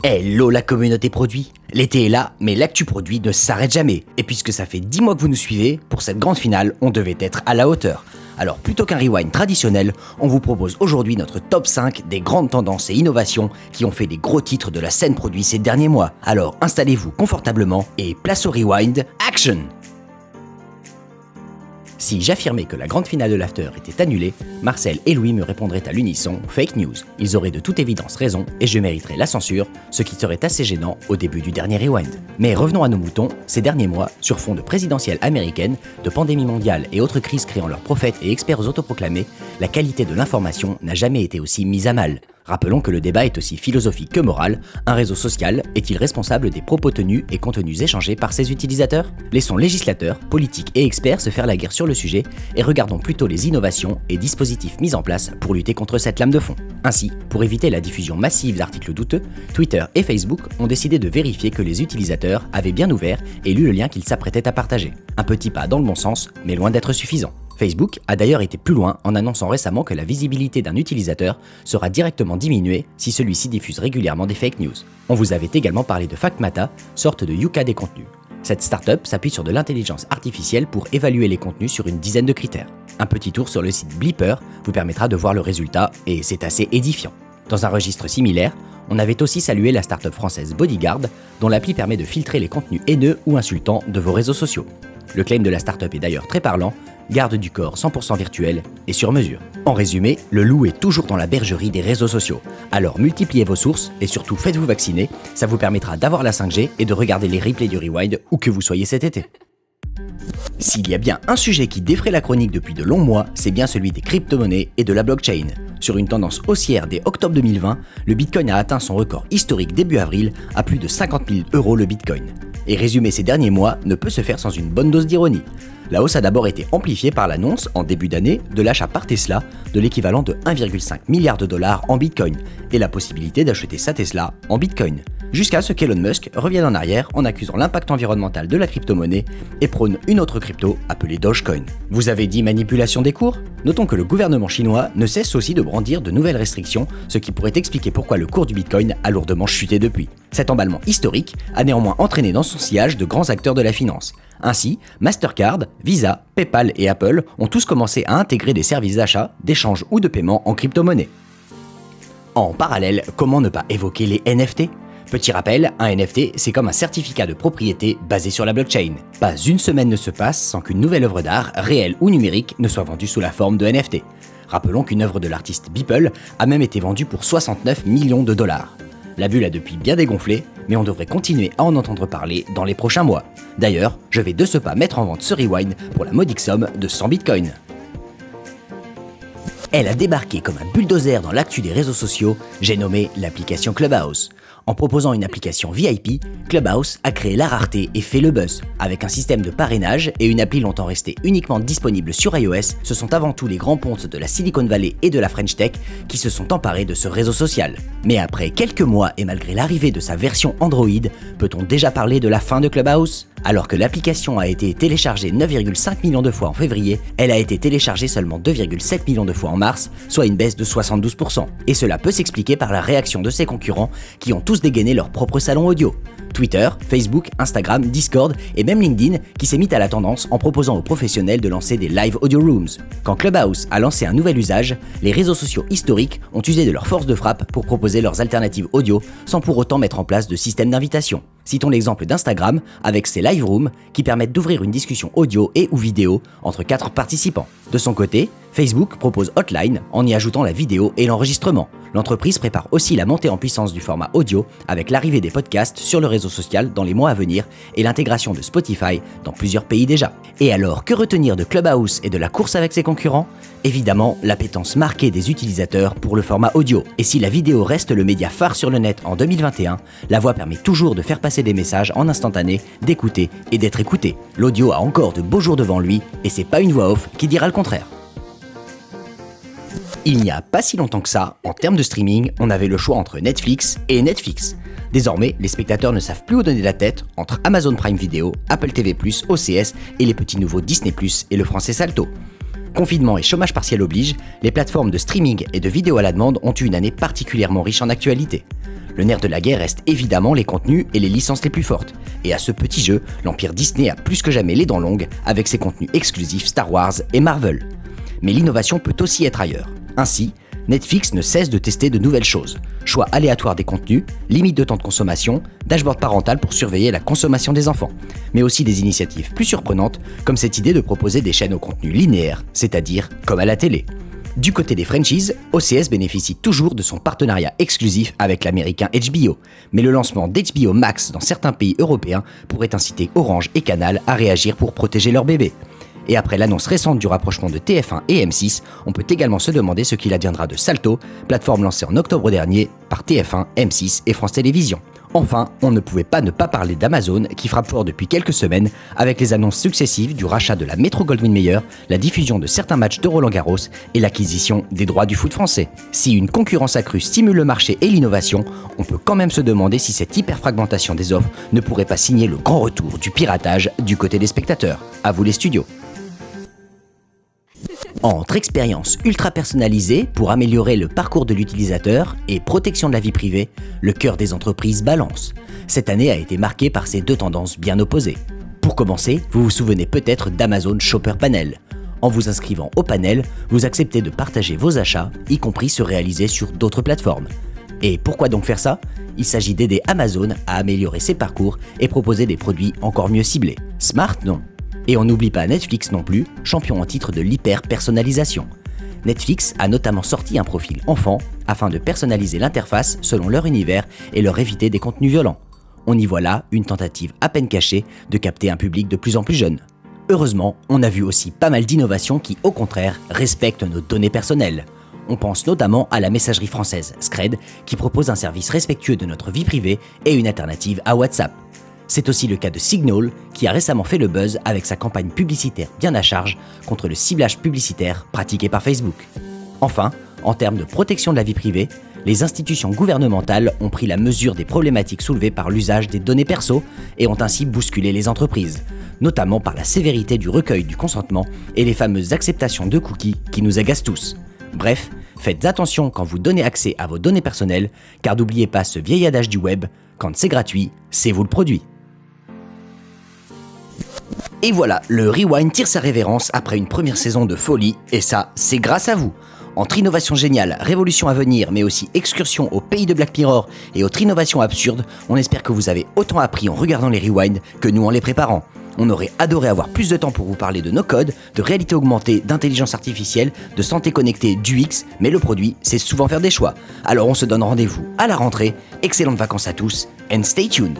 Hello la communauté produit. L'été est là, mais l'actu produit ne s'arrête jamais. Et puisque ça fait 10 mois que vous nous suivez, pour cette grande finale, on devait être à la hauteur. Alors plutôt qu'un rewind traditionnel, on vous propose aujourd'hui notre top 5 des grandes tendances et innovations qui ont fait des gros titres de la scène produit ces derniers mois. Alors installez-vous confortablement et place au rewind, action! Si j'affirmais que la grande finale de l'After était annulée, Marcel et Louis me répondraient à l'unisson « fake news ». Ils auraient de toute évidence raison et je mériterais la censure, ce qui serait assez gênant au début du dernier rewind. Mais revenons à nos moutons, ces derniers mois, sur fond de présidentielle américaine, de pandémie mondiale et autres crises créant leurs prophètes et experts autoproclamés, la qualité de l'information n'a jamais été aussi mise à mal. Rappelons que le débat est aussi philosophique que moral. Un réseau social est-il responsable des propos tenus et contenus échangés par ses utilisateurs ? Laissons législateurs, politiques et experts se faire la guerre sur le sujet et regardons plutôt les innovations et dispositifs mis en place pour lutter contre cette lame de fond. Ainsi, pour éviter la diffusion massive d'articles douteux, Twitter et Facebook ont décidé de vérifier que les utilisateurs avaient bien ouvert et lu le lien qu'ils s'apprêtaient à partager. Un petit pas dans le bon sens, mais loin d'être suffisant. Facebook a d'ailleurs été plus loin en annonçant récemment que la visibilité d'un utilisateur sera directement diminuée si celui-ci diffuse régulièrement des fake news. On vous avait également parlé de Factmata, sorte de Yuka des contenus. Cette startup s'appuie sur de l'intelligence artificielle pour évaluer les contenus sur une dizaine de critères. Un petit tour sur le site Bleeper vous permettra de voir le résultat et c'est assez édifiant. Dans un registre similaire, on avait aussi salué la startup française Bodyguard, dont l'appli permet de filtrer les contenus haineux ou insultants de vos réseaux sociaux. Le claim de la startup est d'ailleurs très parlant, garde du corps 100% virtuel et sur mesure. En résumé, le loup est toujours dans la bergerie des réseaux sociaux. Alors multipliez vos sources et surtout faites-vous vacciner, ça vous permettra d'avoir la 5G et de regarder les replays du Rewind où que vous soyez cet été. S'il y a bien un sujet qui défraie la chronique depuis de longs mois, c'est bien celui des crypto-monnaies et de la blockchain. Sur une tendance haussière dès octobre 2020, le Bitcoin a atteint son record historique début avril à plus de 50 000 € le Bitcoin. Et résumer ces derniers mois ne peut se faire sans une bonne dose d'ironie. La hausse a d'abord été amplifiée par l'annonce, en début d'année, de l'achat par Tesla de l'équivalent de 1,5 milliard de dollars en Bitcoin et la possibilité d'acheter sa Tesla en Bitcoin. Jusqu'à ce qu'Elon Musk revienne en arrière en accusant l'impact environnemental de la crypto-monnaie et prône une autre crypto appelée Dogecoin. Vous avez dit manipulation des cours ? Notons que le gouvernement chinois ne cesse aussi de brandir de nouvelles restrictions, ce qui pourrait expliquer pourquoi le cours du Bitcoin a lourdement chuté depuis. Cet emballement historique a néanmoins entraîné dans son sillage de grands acteurs de la finance. Ainsi, Mastercard, Visa, PayPal et Apple ont tous commencé à intégrer des services d'achat, d'échange ou de paiement en crypto-monnaie. En parallèle, comment ne pas évoquer les NFT ? Petit rappel, un NFT, c'est comme un certificat de propriété basé sur la blockchain. Pas une semaine ne se passe sans qu'une nouvelle œuvre d'art, réelle ou numérique, ne soit vendue sous la forme de NFT. Rappelons qu'une œuvre de l'artiste Beeple a même été vendue pour 69 millions de dollars. La bulle a depuis bien dégonflé, mais on devrait continuer à en entendre parler dans les prochains mois. D'ailleurs, je vais de ce pas mettre en vente ce rewind pour la modique somme de 100 bitcoins. Elle a débarqué comme un bulldozer dans l'actu des réseaux sociaux, j'ai nommé l'application Clubhouse. En proposant une application VIP, Clubhouse a créé la rareté et fait le buzz. Avec un système de parrainage et une appli longtemps restée uniquement disponible sur iOS, ce sont avant tout les grands pontes de la Silicon Valley et de la French Tech qui se sont emparés de ce réseau social. Mais après quelques mois et malgré l'arrivée de sa version Android, peut-on déjà parler de la fin de Clubhouse ? Alors que l'application a été téléchargée 9,5 millions de fois en février, elle a été téléchargée seulement 2,7 millions de fois en mars, soit une baisse de 72%. Et cela peut s'expliquer par la réaction de ses concurrents qui ont tous dégainé leur propre salon audio. Twitter, Facebook, Instagram, Discord et même LinkedIn qui s'est mis à la tendance en proposant aux professionnels de lancer des live audio rooms. Quand Clubhouse a lancé un nouvel usage, les réseaux sociaux historiques ont usé de leur force de frappe pour proposer leurs alternatives audio sans pour autant mettre en place de système d'invitation. Citons l'exemple d'Instagram avec ses live rooms qui permettent d'ouvrir une discussion audio et ou vidéo entre 4 participants. De son côté, Facebook propose Hotline en y ajoutant la vidéo et l'enregistrement. L'entreprise prépare aussi la montée en puissance du format audio avec l'arrivée des podcasts sur le réseau social dans les mois à venir et l'intégration de Spotify dans plusieurs pays déjà. Et alors, que retenir de Clubhouse et de la course avec ses concurrents ? Évidemment, l'appétence marquée des utilisateurs pour le format audio. Et si la vidéo reste le média phare sur le net en 2021, la voix permet toujours de faire passer des messages en instantané, d'écouter et d'être écouté. L'audio a encore de beaux jours devant lui et c'est pas une voix off qui dira le contraire. Il n'y a pas si longtemps que ça, en termes de streaming, on avait le choix entre Netflix et Netflix. Désormais, les spectateurs ne savent plus où donner la tête entre Amazon Prime Video, Apple TV+, OCS et les petits nouveaux Disney+, et le français Salto. Confinement et chômage partiel oblige, les plateformes de streaming et de vidéo à la demande ont eu une année particulièrement riche en actualité. Le nerf de la guerre reste évidemment les contenus et les licences les plus fortes. Et à ce petit jeu, l'empire Disney a plus que jamais les dents longues avec ses contenus exclusifs Star Wars et Marvel. Mais l'innovation peut aussi être ailleurs. Ainsi, Netflix ne cesse de tester de nouvelles choses. Choix aléatoire des contenus, limite de temps de consommation, dashboard parental pour surveiller la consommation des enfants. Mais aussi des initiatives plus surprenantes, comme cette idée de proposer des chaînes au contenu linéaire, c'est-à-dire comme à la télé. Du côté des franchises, OCS bénéficie toujours de son partenariat exclusif avec l'américain HBO, mais le lancement d'HBO Max dans certains pays européens pourrait inciter Orange et Canal à réagir pour protéger leurs bébés. Et après l'annonce récente du rapprochement de TF1 et M6, on peut également se demander ce qu'il adviendra de Salto, plateforme lancée en octobre dernier par TF1, M6 et France Télévisions. Enfin, on ne pouvait pas ne pas parler d'Amazon qui frappe fort depuis quelques semaines avec les annonces successives du rachat de la Metro-Goldwyn-Mayer, la diffusion de certains matchs de Roland-Garros et l'acquisition des droits du foot français. Si une concurrence accrue stimule le marché et l'innovation, on peut quand même se demander si cette hyperfragmentation des offres ne pourrait pas signer le grand retour du piratage du côté des spectateurs. À vous les studios. Entre expérience ultra personnalisée pour améliorer le parcours de l'utilisateur et protection de la vie privée, le cœur des entreprises balance. Cette année a été marquée par ces deux tendances bien opposées. Pour commencer, vous vous souvenez peut-être d'Amazon Shopper Panel. En vous inscrivant au panel, vous acceptez de partager vos achats, y compris ceux réalisés sur d'autres plateformes. Et pourquoi donc faire ça ? Il s'agit d'aider Amazon à améliorer ses parcours et proposer des produits encore mieux ciblés. Smart, non ? Et on n'oublie pas Netflix non plus, champion en titre de l'hyper-personnalisation. Netflix a notamment sorti un profil enfant afin de personnaliser l'interface selon leur univers et leur éviter des contenus violents. On y voit là une tentative à peine cachée de capter un public de plus en plus jeune. Heureusement, on a vu aussi pas mal d'innovations qui, au contraire, respectent nos données personnelles. On pense notamment à la messagerie française Scred qui propose un service respectueux de notre vie privée et une alternative à WhatsApp. C'est aussi le cas de Signal, qui a récemment fait le buzz avec sa campagne publicitaire bien à charge contre le ciblage publicitaire pratiqué par Facebook. Enfin, en termes de protection de la vie privée, les institutions gouvernementales ont pris la mesure des problématiques soulevées par l'usage des données perso et ont ainsi bousculé les entreprises, notamment par la sévérité du recueil du consentement et les fameuses acceptations de cookies qui nous agacent tous. Bref, faites attention quand vous donnez accès à vos données personnelles, car n'oubliez pas ce vieil adage du web, quand c'est gratuit, c'est vous le produit. Et voilà, le Rewind tire sa révérence après une première saison de folie, et ça, c'est grâce à vous. Entre innovation géniale, révolution à venir, mais aussi excursion au pays de Black Mirror et autres innovations absurdes, on espère que vous avez autant appris en regardant les Rewind que nous en les préparant. On aurait adoré avoir plus de temps pour vous parler de no-code, de réalité augmentée, d'intelligence artificielle, de santé connectée, d'UX, mais le produit, c'est souvent faire des choix. Alors on se donne rendez-vous à la rentrée, excellentes vacances à tous, and stay tuned.